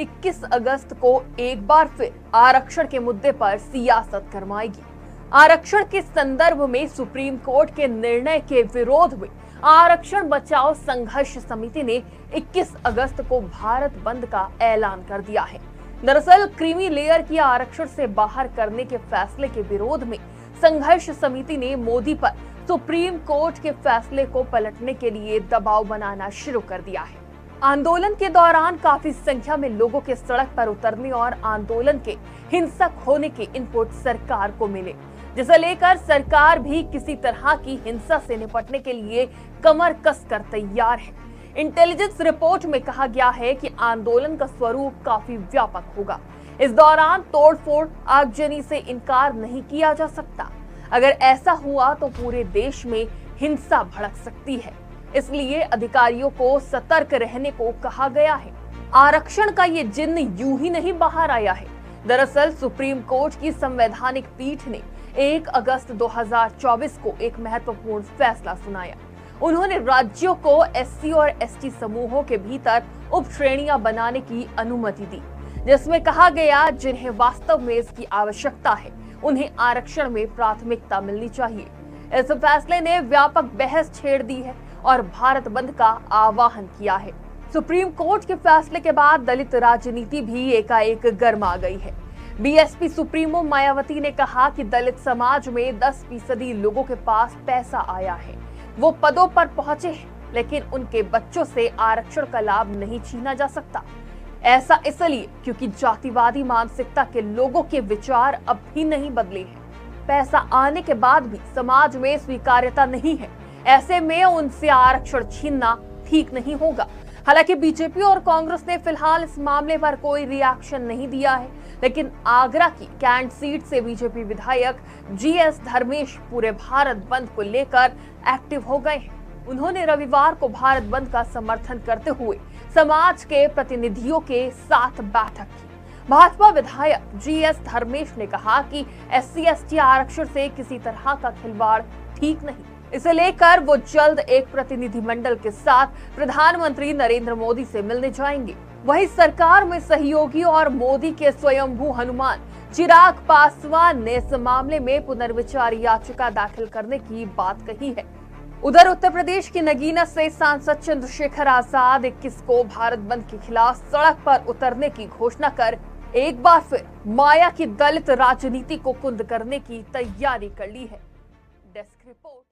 21 अगस्त को एक बार फिर आरक्षण के मुद्दे पर सियासत गरमाएगी। आरक्षण के संदर्भ में सुप्रीम कोर्ट के निर्णय के विरोध में आरक्षण बचाओ संघर्ष समिति ने 21 अगस्त को भारत बंद का ऐलान कर दिया है। दरअसल क्रीमी लेयर की आरक्षण से बाहर करने के फैसले के विरोध में संघर्ष समिति ने मोदी पर सुप्रीम कोर्ट के फैसले को पलटने के लिए दबाव बनाना शुरू कर दिया है। आंदोलन के दौरान काफी संख्या में लोगों के सड़क पर उतरने और आंदोलन के हिंसक होने के इनपुट सरकार को मिले, जिसे लेकर सरकार भी किसी तरह की हिंसा से निपटने के लिए कमर कसकर तैयार है। इंटेलिजेंस रिपोर्ट में कहा गया है कि आंदोलन का स्वरूप काफी व्यापक होगा। इस दौरान तोड़फोड़, आगजनी से इनकार नहीं किया जा सकता। अगर ऐसा हुआ तो पूरे देश में हिंसा भड़क सकती है, इसलिए अधिकारियों को सतर्क रहने को कहा गया है। आरक्षण का ये जिन्न यूं ही नहीं बाहर आया है। दरअसल सुप्रीम कोर्ट की संवैधानिक पीठ ने 1 अगस्त 2024 को एक महत्वपूर्ण फैसला सुनाया। उन्होंने राज्यों को एससी और एसटी समूहों के भीतर उप श्रेणियां बनाने की अनुमति दी, जिसमें कहा गया जिन्हें वास्तव में इसकी आवश्यकता है उन्हें आरक्षण में प्राथमिकता मिलनी चाहिए। इस फैसले ने व्यापक बहस छेड़ दी है और भारत बंद का आह्वान किया है। सुप्रीम कोर्ट के फैसले के बाद दलित राजनीति भी एकाएक गर्मा गई है। बीएसपी सुप्रीमो मायावती ने कहा कि दलित समाज में 10% लोगों के पास पैसा आया है, वो पदों पर पहुंचे हैं, लेकिन उनके बच्चों से आरक्षण का लाभ नहीं छीना जा सकता। ऐसा इसलिए क्योंकि जातिवादी मानसिकता के लोगों के विचार अब भी नहीं बदले हैं। पैसा आने के बाद भी समाज में स्वीकार्यता नहीं है, ऐसे में उनसे आरक्षण छीनना ठीक नहीं होगा। हालांकि बीजेपी और कांग्रेस ने फिलहाल इस मामले पर कोई रिएक्शन नहीं दिया है, लेकिन आगरा की कैंट सीट से बीजेपी विधायक जीएस धर्मेश पूरे भारत बंद को लेकर एक्टिव हो गए हैं। उन्होंने रविवार को भारत बंद का समर्थन करते हुए समाज के प्रतिनिधियों के साथ बैठक की। भाजपा विधायक जीएस धर्मेश ने कहा कि SC/ST आरक्षण से किसी तरह का खिलवाड़ ठीक नहीं, इसे लेकर वो जल्द एक प्रतिनिधिमंडल के साथ प्रधानमंत्री नरेंद्र मोदी से मिलने जाएंगे। वहीं सरकार में सहयोगी और मोदी के स्वयंभू हनुमान चिराग पासवान ने इस मामले में पुनर्विचार याचिका दाखिल करने की बात कही है। उधर उत्तर प्रदेश की नगीना से सांसद चंद्रशेखर आजाद 21 को भारत बंद के खिलाफ सड़क पर उतरने की घोषणा कर एक बार फिर माया की दलित राजनीति को कुंद करने की तैयारी कर ली है। Desk report.